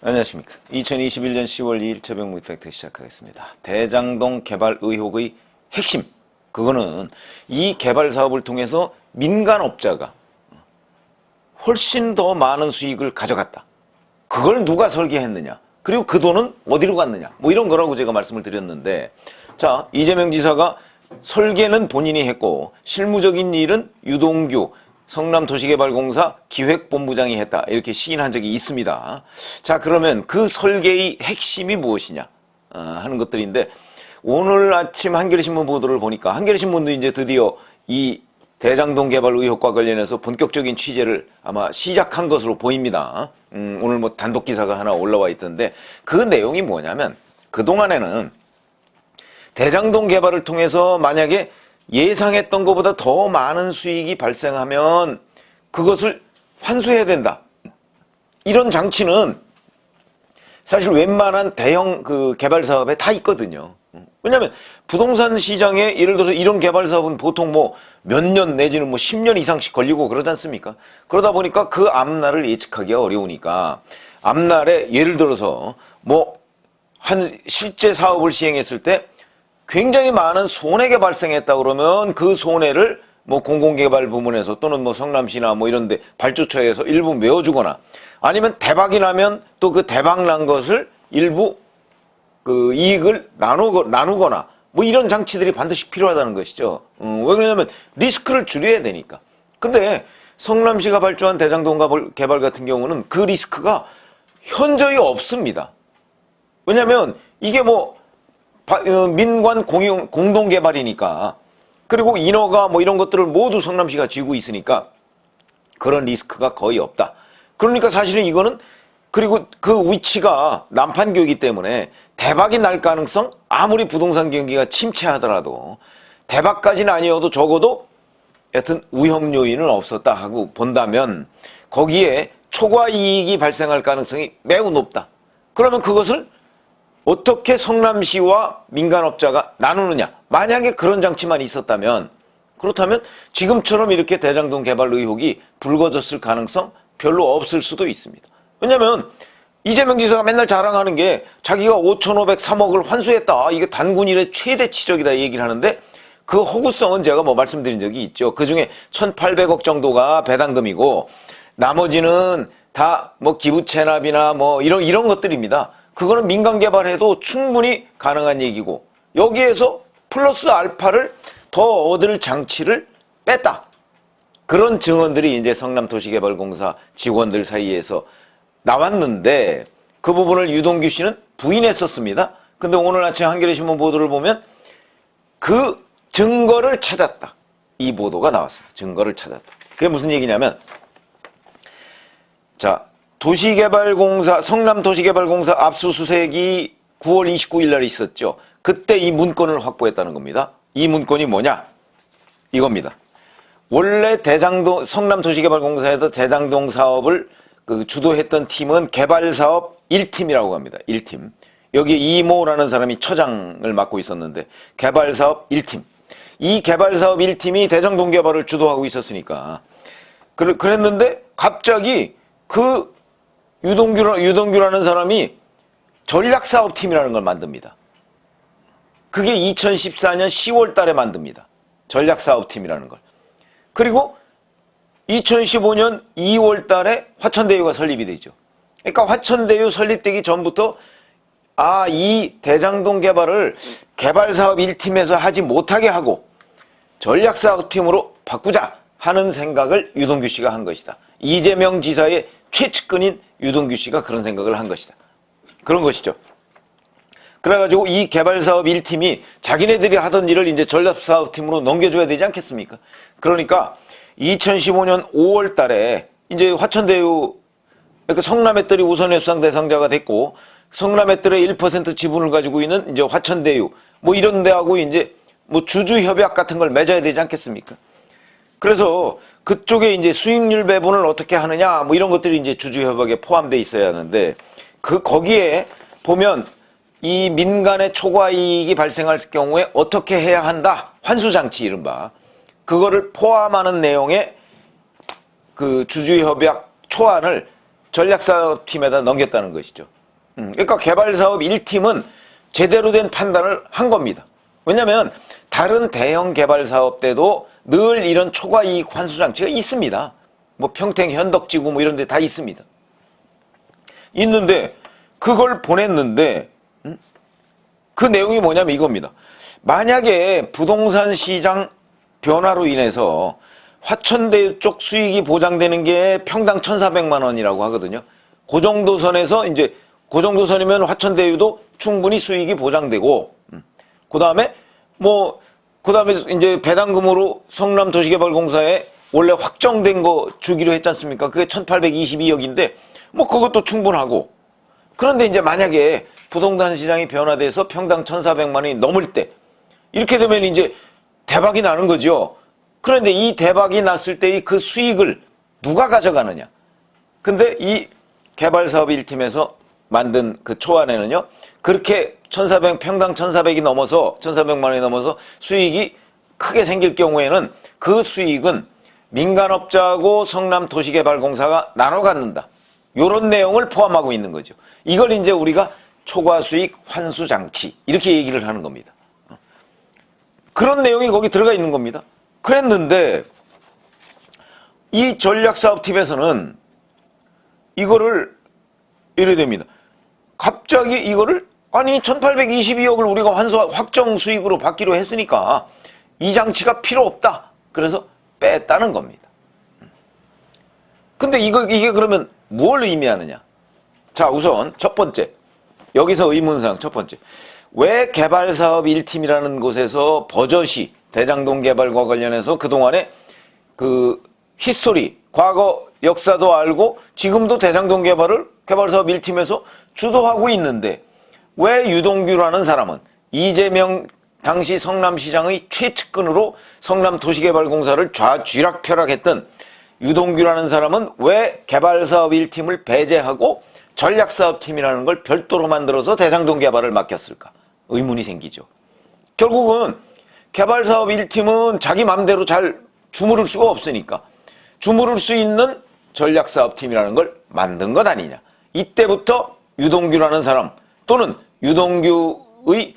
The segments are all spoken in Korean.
안녕하십니까. 2021년 10월 2일 최병무 이펙트 시작하겠습니다. 대장동 개발 의혹의 핵심, 그거는 이 개발 사업을 통해서 민간업자가 훨씬 더 많은 수익을 가져갔다. 그걸 누가 설계했느냐, 그리고 그 돈은 어디로 갔느냐, 뭐 이런 거라고 제가 말씀을 드렸는데, 자, 이재명 지사가 설계는 본인이 했고 실무적인 일은 유동규 성남도시개발공사 기획본부장이 했다, 이렇게 시인한 적이 있습니다. 자, 그러면 그 설계의 핵심이 무엇이냐 하는 것들인데, 오늘 아침 한겨레신문 보도를 보니까 한겨레신문도 이제 드디어 이 대장동 개발 의혹과 관련해서 본격적인 취재를 아마 시작한 것으로 보입니다. 오늘 뭐 단독 기사가 하나 올라와 있던데, 그 내용이 뭐냐면, 그동안에는 대장동 개발을 통해서 만약에 예상했던 것보다 더 많은 수익이 발생하면 그것을 환수해야 된다, 이런 장치는 사실 웬만한 대형 그 개발 사업에 다 있거든요. 왜냐하면 부동산 시장에 예를 들어서 이런 개발 사업은 보통 뭐 몇 년 내지는 뭐 10년 이상씩 걸리고 그러지 않습니까? 그러다 보니까 그 앞날을 예측하기가 어려우니까, 앞날에 예를 들어서 뭐 한 실제 사업을 시행했을 때 굉장히 많은 손해가 발생했다 그러면 그 손해를 뭐 공공개발 부문에서 또는 뭐 성남시나 뭐 이런 데 발주처에서 일부 메워주거나, 아니면 대박이 나면 또 그 대박 난 것을 일부 그 이익을 나누거나 뭐 이런 장치들이 반드시 필요하다는 것이죠. 왜 그러냐면 리스크를 줄여야 되니까. 근데 성남시가 발주한 대장동 개발 같은 경우는 그 리스크가 현저히 없습니다. 왜냐면 이게 뭐 민관 공동개발이니까, 그리고 인허가 뭐 이런 것들을 모두 성남시가 쥐고 있으니까 그런 리스크가 거의 없다. 그러니까 사실은 이거는, 그리고 그 위치가 남판교이기 때문에 대박이 날 가능성, 아무리 부동산 경기가 침체하더라도 대박까지는 아니어도 적어도 여튼 위험 요인은 없었다 하고 본다면, 거기에 초과 이익이 발생할 가능성이 매우 높다. 그러면 그것을 어떻게 성남시와 민간업자가 나누느냐, 만약에 그런 장치만 있었다면, 그렇다면 지금처럼 이렇게 대장동 개발 의혹이 불거졌을 가능성 별로 없을 수도 있습니다. 왜냐면 이재명 지사가 맨날 자랑하는 게 자기가 5,503억을 환수했다, 이게 단군 이래 최대치적이다 얘기를 하는데, 그 허구성은 제가 뭐 말씀드린 적이 있죠. 그 중에 1,800억 정도가 배당금이고 나머지는 다 뭐 기부 체납이나 뭐 이런 것들입니다. 그거는 민간 개발해도 충분히 가능한 얘기고, 여기에서 플러스 알파를 더 얻을 장치를 뺐다, 그런 증언들이 이제 성남도시개발공사 직원들 사이에서 나왔는데, 그 부분을 유동규 씨는 부인했었습니다. 근데 오늘 아침 한겨레신문 보도를 보면 그 증거를 찾았다, 이 보도가 나왔습니다. 증거를 찾았다. 그게 무슨 얘기냐면, 자, 도시개발공사, 성남도시개발공사 압수수색이 9월 29일 날 있었죠. 그때 이 문건을 확보했다는 겁니다. 이 문건이 뭐냐? 이겁니다. 원래 성남도시개발공사에서 대장동 사업을 주도했던 팀은 개발사업 1팀이라고 합니다. 1팀. 여기 이모라는 사람이 처장을 맡고 있었는데, 개발사업 1팀. 이 개발사업 1팀이 대장동 개발을 주도하고 있었으니까. 그랬는데 갑자기 그 유동규라는 사람이 전략사업팀이라는 걸 만듭니다. 그게 2014년 10월 달에 만듭니다. 전략사업팀이라는 걸. 그리고 2015년 2월 달에 화천대유가 설립이 되죠. 그러니까 화천대유 설립되기 전부터 이 대장동 개발을 개발사업 1팀에서 하지 못하게 하고 전략사업팀으로 바꾸자 하는 생각을 유동규 씨가 한 것이다. 이재명 지사의 최측근인 유동규 씨가 그런 생각을 한 것이다. 그런 것이죠. 그래가지고 이 개발사업 1팀이 자기네들이 하던 일을 이제 전략사업팀으로 넘겨줘야 되지 않겠습니까? 그러니까 2015년 5월 달에 이제 화천대유, 그러니까 성남의뜰이 우선협상 대상자가 됐고, 성남의뜰의 1% 지분을 가지고 있는 이제 화천대유, 뭐 이런 데하고 이제 뭐 주주협약 같은 걸 맺어야 되지 않겠습니까? 그래서 그쪽에 이제 수익률 배분을 어떻게 하느냐, 뭐 이런 것들이 이제 주주협약에 포함되어 있어야 하는데, 거기에 보면 이 민간의 초과 이익이 발생할 경우에 어떻게 해야 한다, 환수장치 이른바, 그거를 포함하는 내용의 그 주주협약 초안을 전략사업팀에다 넘겼다는 것이죠. 그러니까 개발사업 1팀은 제대로 된 판단을 한 겁니다. 왜냐하면 다른 대형 개발사업 때도 늘 이런 초과이익 환수장치가 있습니다. 뭐 평택, 현덕지구 뭐 이런 데 다 있습니다. 있는데 그걸 보냈는데 그 내용이 뭐냐면 이겁니다. 만약에 부동산 시장 변화로 인해서 화천대유 쪽 수익이 보장되는 게 평당 1,400만 원이라고 하거든요. 그 정도 선에서 이제 그 정도 선이면 화천대유도 충분히 수익이 보장되고, 그다음에 이제 배당금으로 성남도시개발공사에 원래 확정된 거 주기로 했지 않습니까? 그게 1,822억인데 뭐 그것도 충분하고. 그런데 이제 만약에 부동산 시장이 변화돼서 평당 1,400만 원이 넘을 때 이렇게 되면 이제 대박이 나는 거죠. 그런데 이 대박이 났을 때의 그 수익을 누가 가져가느냐? 근데 이 개발사업 1팀에서 만든 그 초안에는요, 그렇게 평당 1,400이 넘어서 1,400만 원이 넘어서 수익이 크게 생길 경우에는 그 수익은 민간업자하고 성남도시개발공사가 나눠 갖는다. 이런 내용을 포함하고 있는 거죠. 이걸 이제 우리가 초과수익 환수장치 이렇게 얘기를 하는 겁니다. 그런 내용이 거기 들어가 있는 겁니다. 그랬는데 이 전략사업팀에서는 이거를 이래 됩니다. 갑자기 이거를 아니 1,822억을 우리가 확정 수익으로 받기로 했으니까 이 장치가 필요 없다. 그래서 뺐다는 겁니다. 근데 이게 그러면 뭘 의미하느냐? 자, 우선 첫 번째. 여기서 의문사항 첫 번째. 왜 개발사업 1팀이라는 곳에서 버젓이 대장동 개발과 관련해서 그동안에 그 히스토리, 과거 역사도 알고 지금도 대장동 개발사업 1팀에서 주도하고 있는데 왜 유동규라는 사람은 이재명 당시 성남시장의 최측근으로 성남도시개발공사를 쥐락펴락했던 유동규라는 사람은 왜 개발사업 1팀을 배제하고 전략사업팀이라는 걸 별도로 만들어서 대장동 개발을 맡겼을까? 의문이 생기죠. 결국은 개발사업 1팀은 자기 맘대로 잘 주무를 수가 없으니까 주무를 수 있는 전략사업팀이라는 걸 만든 것 아니냐. 이때부터 유동규라는 사람 또는 유동규의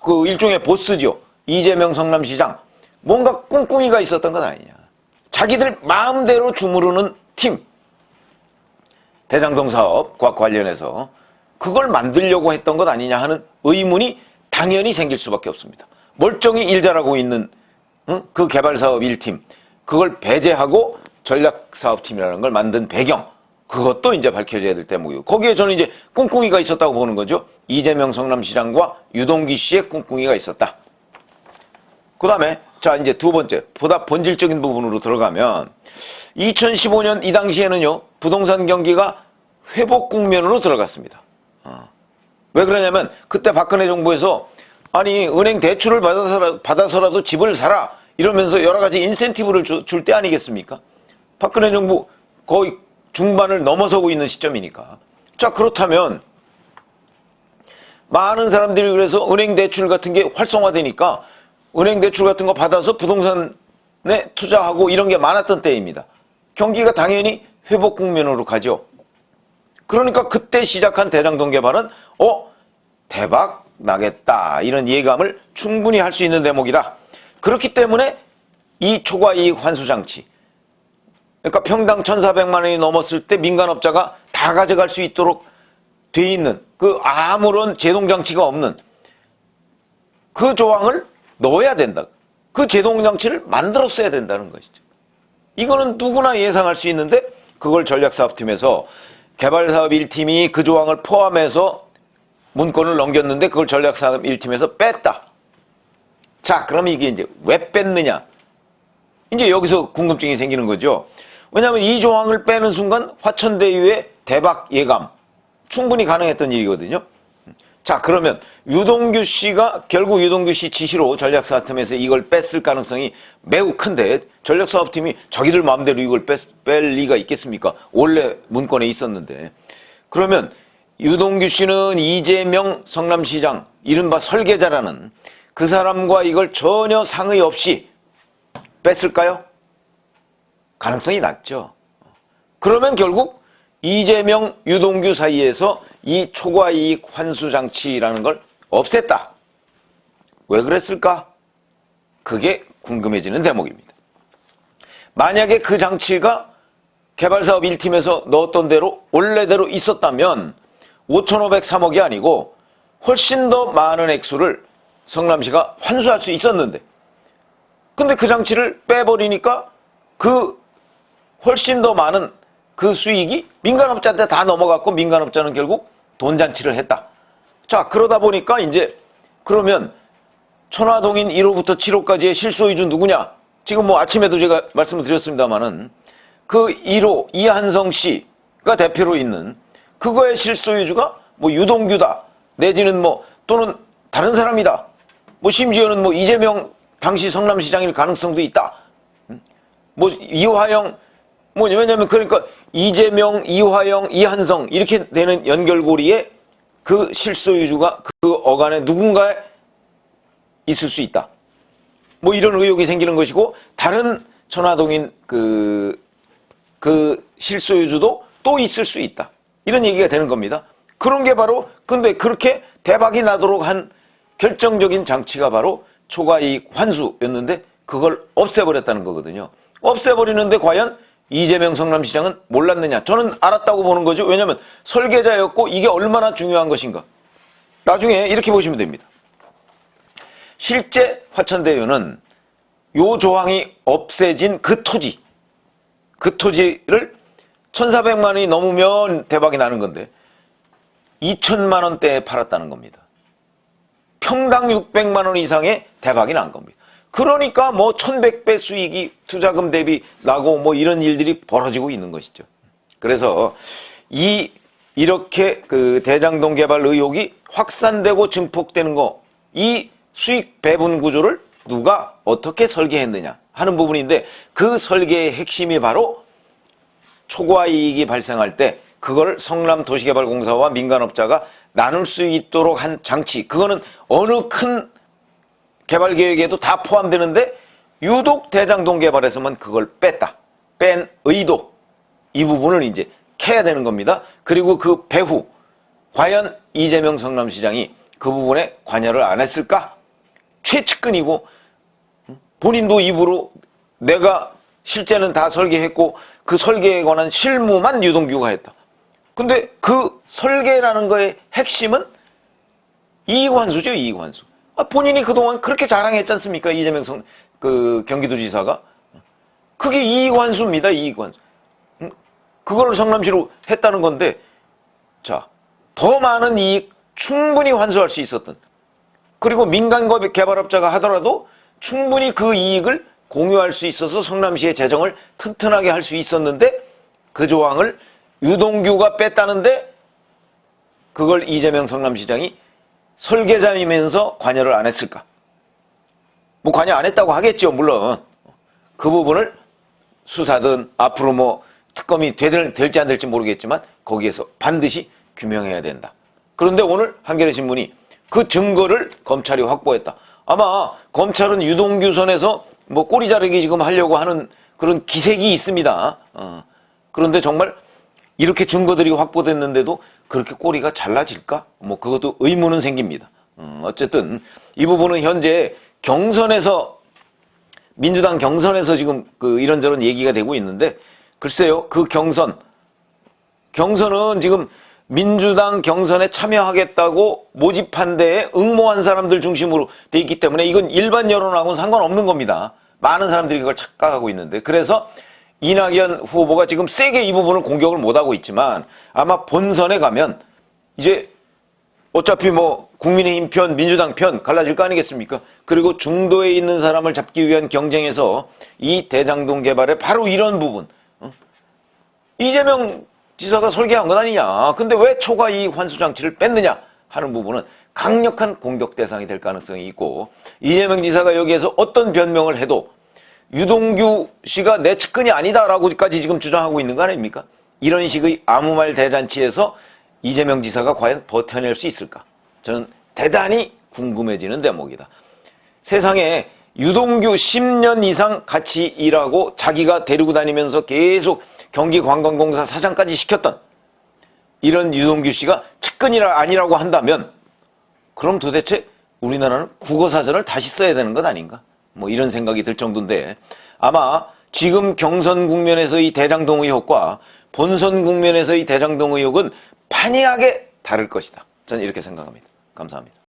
그 일종의 보스죠. 이재명 성남시장 뭔가 꿍꿍이가 있었던 것 아니냐. 자기들 마음대로 주무르는 팀 대장동 사업과 관련해서 그걸 만들려고 했던 것 아니냐 하는 의문이 당연히 생길 수밖에 없습니다. 멀쩡히 일 잘하고 있는 그 개발사업 1팀 그걸 배제하고 전략사업팀이라는 걸 만든 배경 그것도 이제 밝혀져야 될 대목이고 거기에 저는 이제 꿍꿍이가 있었다고 보는 거죠. 이재명 성남시장과 유동규 씨의 꿍꿍이가 있었다. 그 다음에 자 이제 두 번째 보다 본질적인 부분으로 들어가면 2015년 이 당시에는요 부동산 경기가 회복 국면으로 들어갔습니다. 왜 그러냐면 그때 박근혜 정부에서 아니 은행 대출을 받아서라도 집을 사라 이러면서 여러 가지 인센티브를 줄 때 아니겠습니까? 박근혜 정부 거의 중반을 넘어서고 있는 시점이니까. 자 그렇다면 많은 사람들이 그래서 은행 대출 같은 게 활성화되니까 은행 대출 같은 거 받아서 부동산에 투자하고 이런 게 많았던 때입니다. 경기가 당연히 회복 국면으로 가죠. 그러니까 그때 시작한 대장동 개발은 대박 나겠다 이런 예감을 충분히 할 수 있는 대목이다. 그렇기 때문에 이 초과이익 환수장치 그러니까 평당 1,400만 원이 넘었을 때 민간업자가 다 가져갈 수 있도록 돼 있는 그 아무런 제동장치가 없는 그 조항을 넣어야 된다. 그 제동장치를 만들었어야 된다는 것이죠. 이거는 누구나 예상할 수 있는데 그걸 전략사업팀에서 개발사업 1팀이 그 조항을 포함해서 문건을 넘겼는데 그걸 전략사업 1팀에서 뺐다. 자, 그럼 이게 이제 왜 뺐느냐? 이제 여기서 궁금증이 생기는 거죠. 왜냐하면 이 조항을 빼는 순간 화천대유의 대박 예감 충분히 가능했던 일이거든요. 자, 그러면 유동규 씨가 결국 유동규 씨 지시로 전략사업팀에서 이걸 뺐을 가능성이 매우 큰데 전략사업팀이 자기들 마음대로 이걸 뺄 리가 있겠습니까? 원래 문건에 있었는데. 그러면 유동규 씨는 이재명 성남시장 이른바 설계자라는 그 사람과 이걸 전혀 상의 없이 뺐을까요? 가능성이 낮죠. 그러면 결국 이재명, 유동규 사이에서 이 초과이익 환수장치라는 걸 없앴다. 왜 그랬을까? 그게 궁금해지는 대목입니다. 만약에 그 장치가 개발사업 1팀에서 넣었던 대로 원래대로 있었다면 5,503억이 아니고 훨씬 더 많은 액수를 성남시가 환수할 수 있었는데, 근데 그 장치를 빼버리니까 그 훨씬 더 많은 그 수익이 민간업자한테 다 넘어갔고 민간업자는 결국 돈잔치를 했다. 자, 그러다 보니까 이제 그러면 천화동인 1호부터 7호까지의 실소유주 누구냐? 지금 뭐 아침에도 제가 말씀을 드렸습니다만은 그 1호 이한성 씨가 대표로 있는 그거의 실소유주가 뭐 유동규다 내지는 뭐 또는 다른 사람이다. 뭐 심지어는 뭐 이재명 당시 성남시장일 가능성도 있다. 뭐 이화영 뭐 왜냐면 그러니까 이재명, 이화영, 이한성 이렇게 되는 연결고리에 그 실소유주가 그 어간에 누군가에 있을 수 있다. 뭐 이런 의혹이 생기는 것이고 다른 천화동인 그 실소유주도 또 있을 수 있다. 이런 얘기가 되는 겁니다. 그런 게 바로 근데 그렇게 대박이 나도록 한 결정적인 장치가 바로 초과이익 환수였는데 그걸 없애버렸다는 거거든요. 없애버리는데 과연 이재명 성남시장은 몰랐느냐? 저는 알았다고 보는 거죠. 왜냐하면 설계자였고 이게 얼마나 중요한 것인가. 나중에 이렇게 보시면 됩니다. 실제 화천대유는 요 조항이 없애진 그 토지를 1,400만 원이 넘으면 대박이 나는 건데 2,000만 원대에 팔았다는 겁니다. 평당 600만 원 이상의 대박이 난 겁니다. 그러니까 뭐 1,100배 수익이 투자금 대비 나고 뭐 이런 일들이 벌어지고 있는 것이죠. 그래서 이렇게 그 대장동 개발 의혹이 확산되고 증폭되는 거, 이 수익 배분 구조를 누가 어떻게 설계했느냐 하는 부분인데 그 설계의 핵심이 바로 초과이익이 발생할 때 그걸 성남도시개발공사와 민간업자가 나눌 수 있도록 한 장치, 그거는 어느 큰 개발계획에도 다 포함되는데 유독 대장동 개발에서만 그걸 뺀 의도, 이 부분을 이제 캐야 되는 겁니다. 그리고 그 배후 과연 이재명 성남시장이 그 부분에 관여를 안 했을까? 최측근이고 본인도 입으로 내가 실제는 다 설계했고 그 설계에 관한 실무만 유동규가 했다. 근데 그 설계라는 거의 핵심은 이익환수죠, 이익환수. 본인이 그동안 그렇게 자랑했지 않습니까? 이재명 경기도지사가. 그게 이익환수입니다, 이익환수. 그걸 성남시로 했다는 건데, 자, 더 많은 이익 충분히 환수할 수 있었던, 그리고 민간 개발업자가 하더라도 충분히 그 이익을 공유할 수 있어서 성남시의 재정을 튼튼하게 할 수 있었는데 그 조항을 유동규가 뺐다는데 그걸 이재명 성남시장이 설계자이면서 관여를 안 했을까? 뭐 관여 안 했다고 하겠죠, 물론. 그 부분을 수사든 앞으로 뭐 특검이 될지 안 될지 모르겠지만 거기에서 반드시 규명해야 된다. 그런데 오늘 한겨레 신문이 그 증거를 검찰이 확보했다. 아마 검찰은 유동규 선에서 뭐 꼬리 자르기 지금 하려고 하는 그런 기색이 있습니다. 그런데 정말 이렇게 증거들이 확보됐는데도 그렇게 꼬리가 잘라질까? 뭐 그것도 의문은 생깁니다. 어쨌든 이 부분은 현재 경선에서 민주당 경선에서 지금 그 이런저런 얘기가 되고 있는데 글쎄요, 그 경선은 지금 민주당 경선에 참여하겠다고 모집한 데에 응모한 사람들 중심으로 돼 있기 때문에 이건 일반 여론하고는 상관없는 겁니다. 많은 사람들이 그걸 착각하고 있는데, 그래서 이낙연 후보가 지금 세게 이 부분을 공격을 못하고 있지만 아마 본선에 가면 이제 어차피 뭐 국민의힘 편, 민주당 편 갈라질 거 아니겠습니까? 그리고 중도에 있는 사람을 잡기 위한 경쟁에서 이 대장동 개발의 바로 이런 부분, 이재명 지사가 설계한 건 아니냐, 근데 왜 초과이익 환수장치를 뺐느냐 하는 부분은 강력한 공격 대상이 될 가능성이 있고, 이재명 지사가 여기에서 어떤 변명을 해도 유동규 씨가 내 측근이 아니다라고까지 지금 주장하고 있는 거 아닙니까? 이런 식의 아무 말 대잔치에서 이재명 지사가 과연 버텨낼 수 있을까? 저는 대단히 궁금해지는 대목이다. 세상에 유동규 10년 이상 같이 일하고 자기가 데리고 다니면서 계속 경기관광공사 사장까지 시켰던 이런 유동규 씨가 측근이라 아니라고 한다면 그럼 도대체 우리나라는 국어사전을 다시 써야 되는 것 아닌가? 뭐 이런 생각이 들 정도인데 아마 지금 경선 국면에서의 대장동 의혹과 본선 국면에서의 대장동 의혹은 판이하게 다를 것이다. 저는 이렇게 생각합니다. 감사합니다.